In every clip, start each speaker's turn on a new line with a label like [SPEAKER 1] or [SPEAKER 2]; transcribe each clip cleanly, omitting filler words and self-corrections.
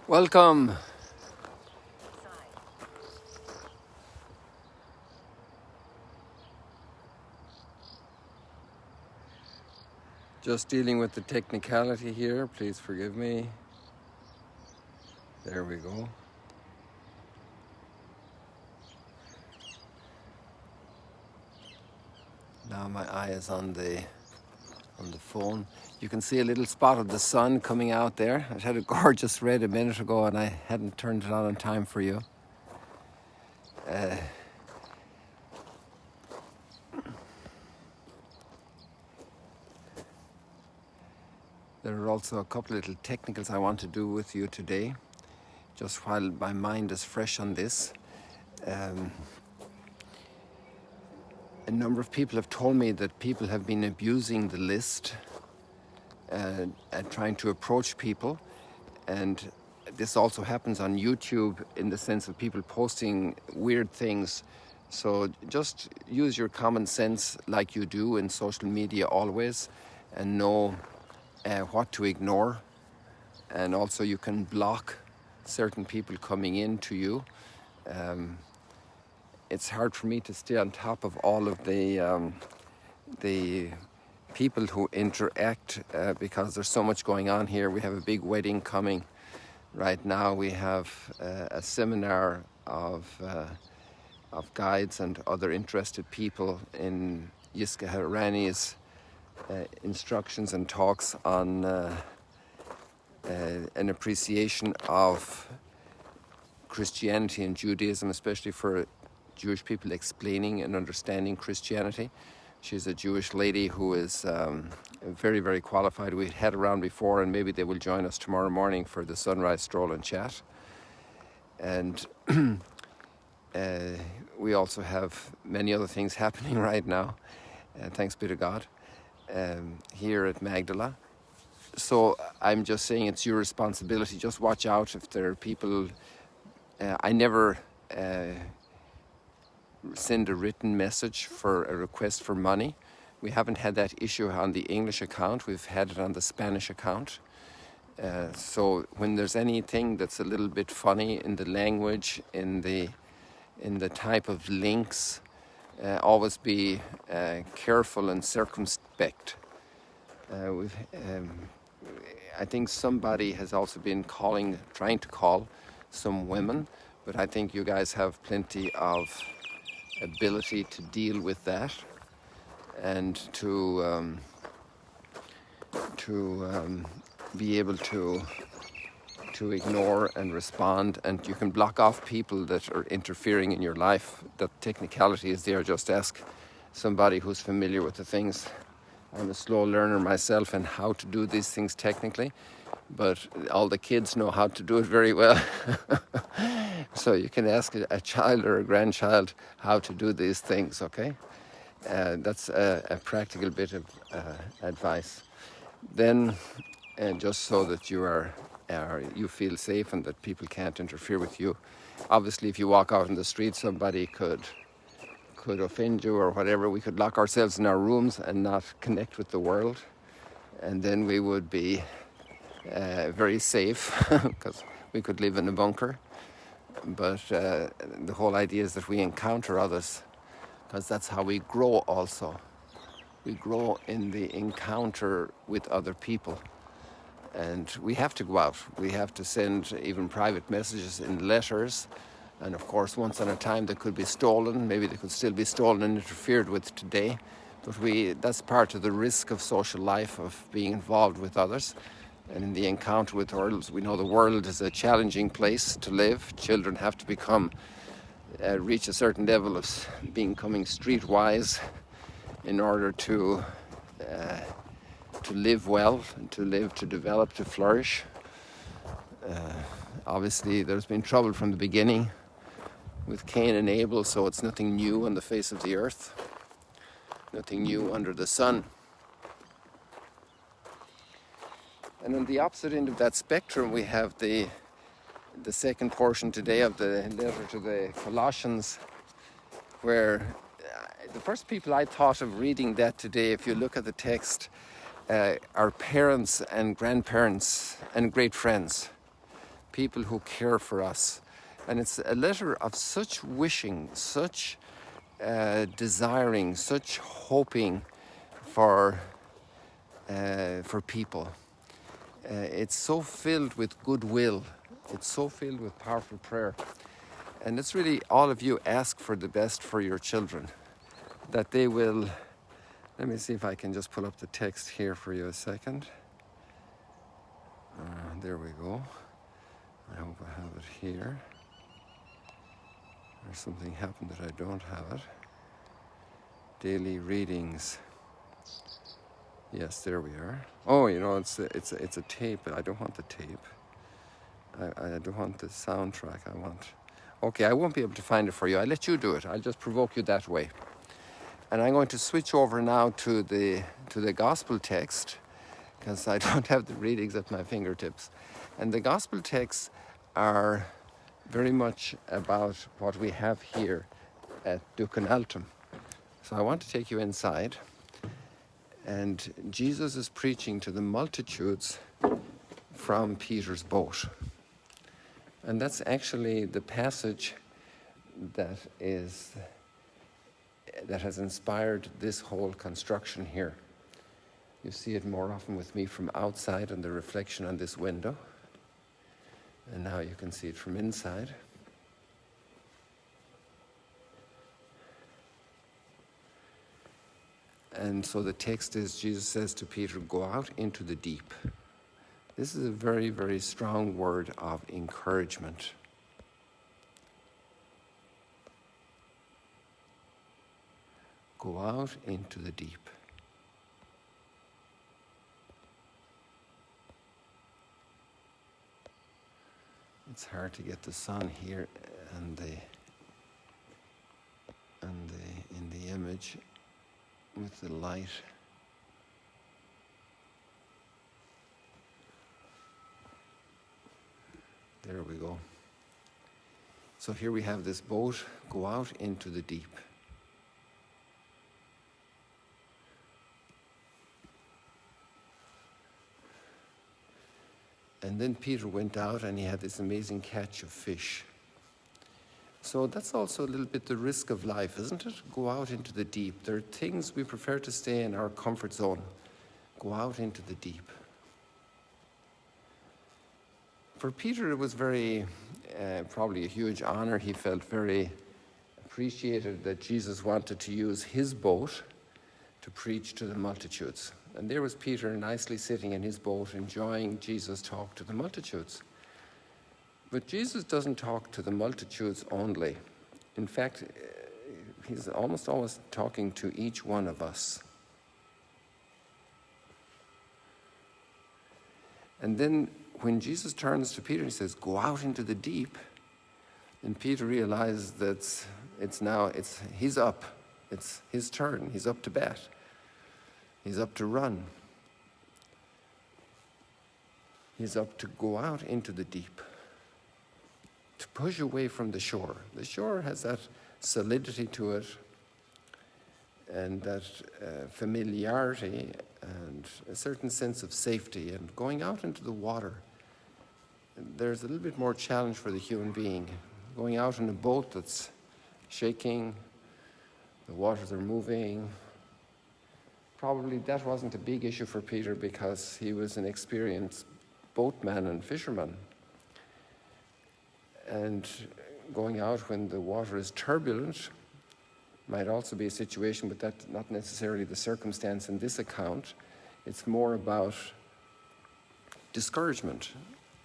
[SPEAKER 1] Welcome. Just dealing with the technicality here. Please forgive me. There we go. Now my eye is on the phone. You can see a little spot of the sun coming out there. I had a gorgeous red a minute ago and I hadn't turned it on in time for you. There are also a couple little technicals I want to do with you today, just while my mind is fresh on this. A number of people have told me that people have been abusing the list and trying to approach people, and this also happens on YouTube in the sense of people posting weird things. So just use your common sense like you do in social media always, and know what to ignore. And also you can block certain people coming in to you. It's hard for me to stay on top of all of the people who interact because there's so much going on here. We have a big wedding coming right now. We have a seminar of guides and other interested people in Yiska Harani's instructions and talks on an appreciation of Christianity and Judaism, especially for Jewish people explaining and understanding Christianity. She's a Jewish lady who is very, very qualified. We've had around before, and maybe they will join us tomorrow morning for the sunrise stroll and chat. And we also have many other things happening right now, thanks be to God, here at Magdala. So I'm just saying it's your responsibility. Just watch out if there are people. I never send a written message for a request for money. We haven't had that issue on the English account. We've had it on the Spanish account. So when there's anything that's a little bit funny in the language, in the type of links, always be careful and circumspect. I think somebody has also been trying to call some women, but I think you guys have plenty of ability to deal with that and to be able to ignore and respond, and you can block off people that are interfering in your life. That technicality is there. Just ask somebody who's familiar with the things. I'm a slow learner myself and how to do these things technically, but all the kids know how to do it very well. So you can ask a child or a grandchild how to do these things, okay? That's a practical bit of advice. Then, just so that you feel safe and that people can't interfere with you. Obviously, if you walk out in the street, somebody could offend you or whatever. We could lock ourselves in our rooms and not connect with the world, and then we would be very safe because we could live in a bunker. But the whole idea is that we encounter others, because that's how we grow also. We grow in the encounter with other people. And we have to go out. We have to send even private messages in letters. And of course, once on a time they could be stolen. Maybe they could still be stolen and interfered with today. But that's part of the risk of social life, of being involved with others. And in the encounter with the world, we know the world is a challenging place to live. Children have to reach a certain level of becoming streetwise in order to live well, and to develop, to flourish. Obviously, there's been trouble from the beginning with Cain and Abel, so it's nothing new on the face of the earth, nothing new under the sun. And on the opposite end of that spectrum, we have the second portion today of the letter to the Colossians, where the first people I thought of reading that today, if you look at the text, are parents and grandparents and great friends. people who care for us. And it's a letter of such wishing, such desiring, such hoping for people. It's so filled with goodwill. It's so filled with powerful prayer. And it's really all of you ask for the best for your children, that they will. Let me see if I can just pull up the text here for you a second. There we go. I hope I have it here. Or something happened that I don't have it. Daily readings. Yes, there we are. Oh, you know, it's a tape. I don't want the tape. I don't want the soundtrack. I want. Okay, I won't be able to find it for you. I'll let you do it. I'll just provoke you that way. And I'm going to switch over now to the gospel text, because I don't have the readings at my fingertips. And the gospel texts are very much about what we have here at Duc In Altum. So I want to take you inside. And Jesus is preaching to the multitudes from Peter's boat. And that's actually the passage that has inspired this whole construction here. You see it more often with me from outside and the reflection on this window. And now you can see it from inside. And so the text is, Jesus says to Peter, go out into the deep. This is a very, very strong word of encouragement. Go out into the deep. It's hard to get the sun here and in the image with the light. There we go. So here we have this boat, go out into the deep. And then Peter went out and he had this amazing catch of fish. So that's also a little bit the risk of life, isn't it? Go out into the deep. There are things we prefer to stay in our comfort zone. Go out into the deep. For Peter, it was probably a huge honor. He felt very appreciated that Jesus wanted to use his boat to preach to the multitudes. And there was Peter nicely sitting in his boat, enjoying Jesus talk to the multitudes. But Jesus doesn't talk to the multitudes only. In fact, he's almost always talking to each one of us. And then when Jesus turns to Peter, he says, go out into the deep. And Peter realizes that he's up. It's his turn. He's up to bat. He's up to run. He's up to go out into the deep, to push away from the shore. The shore has that solidity to it and that familiarity and a certain sense of safety. And going out into the water, there's a little bit more challenge for the human being. Going out in a boat that's shaking, the waters are moving. Probably that wasn't a big issue for Peter because he was an experienced boatman and fisherman. And going out when the water is turbulent might also be a situation, but that's not necessarily the circumstance in this account. It's more about discouragement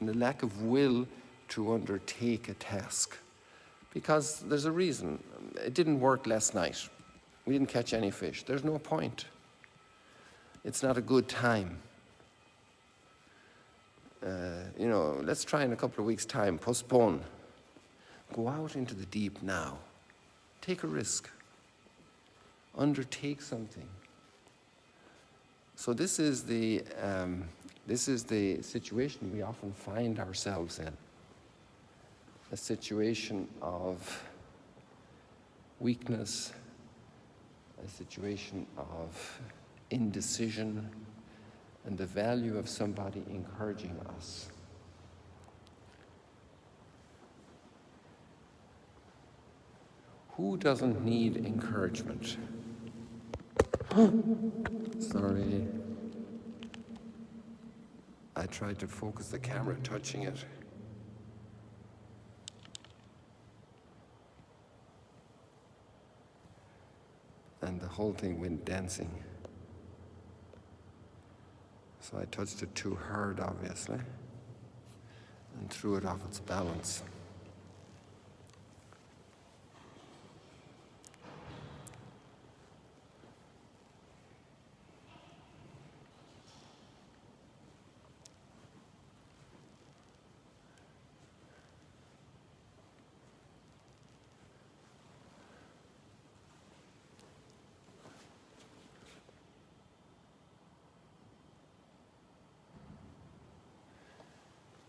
[SPEAKER 1] and the lack of will to undertake a task. Because there's a reason. It didn't work last night. We didn't catch any fish. There's no point. It's not a good time. Let's try in a couple of weeks' time. Postpone. Go out into the deep now. Take a risk. Undertake something. So this is the situation we often find ourselves in. A situation of weakness, a situation of indecision, and the value of somebody encouraging us. Who doesn't need encouragement? Sorry. I tried to focus the camera touching it. And the whole thing went dancing. So I touched it too hard, obviously, and threw it off its balance.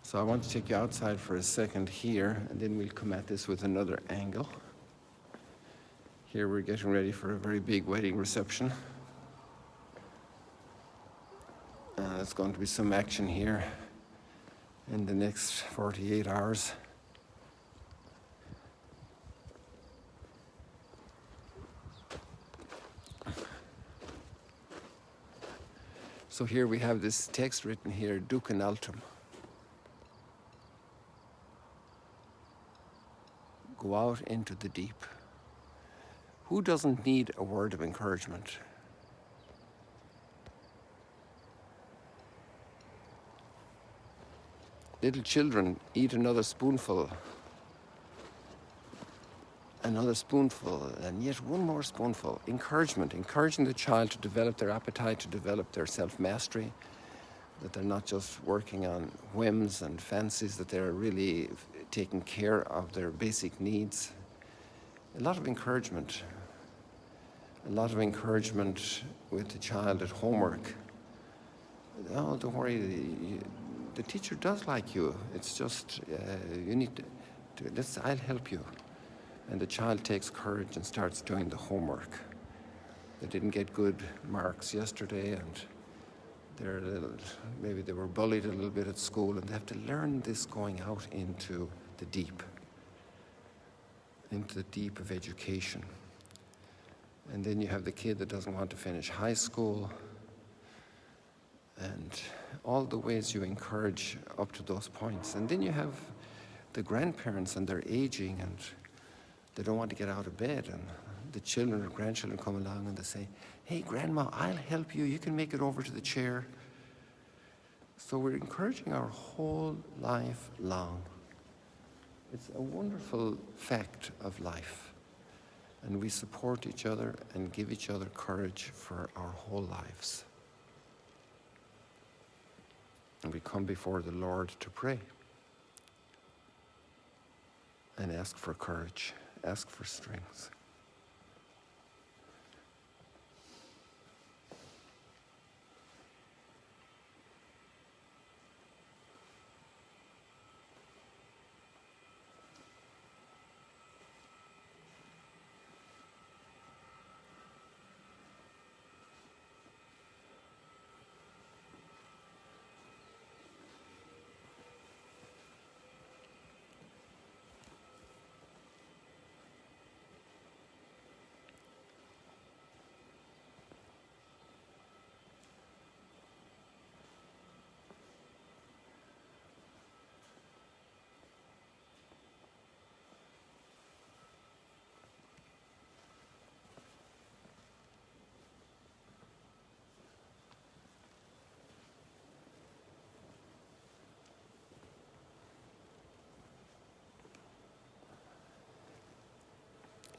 [SPEAKER 1] So I want to take you outside for a second here, and then we'll come at this with another angle. Here we're getting ready for a very big wedding reception. There's going to be some action here in the next 48 hours. So here we have this text written here, Duc In Altum. Go out into the deep. Who doesn't need a word of encouragement? Little children eat another spoonful, and yet one more spoonful. Encouragement, encouraging the child to develop their appetite, to develop their self-mastery, that they're not just working on whims and fancies, that they're really taking care of their basic needs. A lot of encouragement with the child at homework. Oh, don't worry, the teacher does like you. It's just, you need to I'll help you. And the child takes courage and starts doing the homework. They didn't get good marks yesterday, and maybe they were bullied a little bit at school, and they have to learn this going out into the deep of education. And then you have the kid that doesn't want to finish high school, and all the ways you encourage up to those points. And then you have the grandparents, and they're aging, and they don't want to get out of bed, and the children or grandchildren come along and they say, hey, Grandma, I'll help you. You can make it over to the chair. So we're encouraging our whole life long. It's a wonderful fact of life. And we support each other and give each other courage for our whole lives. And we come before the Lord to pray and ask for courage, ask for strength.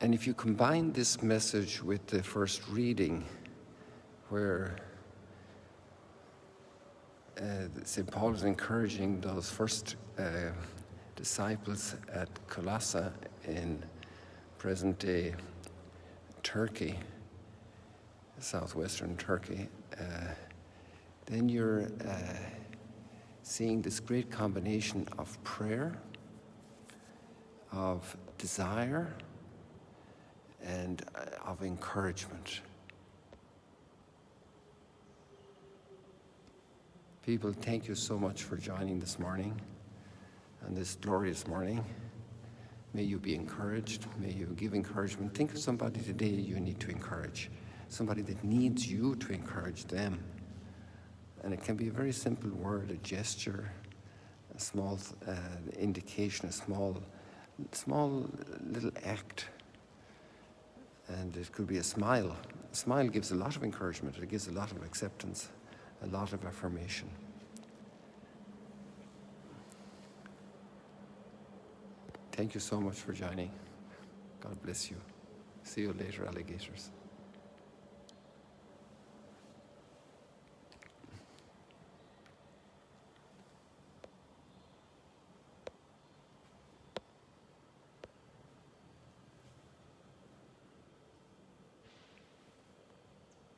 [SPEAKER 1] And if you combine this message with the first reading, where St. Paul is encouraging those first disciples at Colossae in present-day Turkey, southwestern Turkey, then you're seeing this great combination of prayer, of desire, and of encouragement. People, thank you so much for joining this morning, and this glorious morning. May you be encouraged. May you give encouragement. Think of somebody today you need to encourage, somebody that needs you to encourage them. And it can be a very simple word, a gesture, a small indication, a small little act. And it could be a smile. A smile gives a lot of encouragement. It gives a lot of acceptance, a lot of affirmation. Thank you so much for joining. God bless you. See you later, alligators.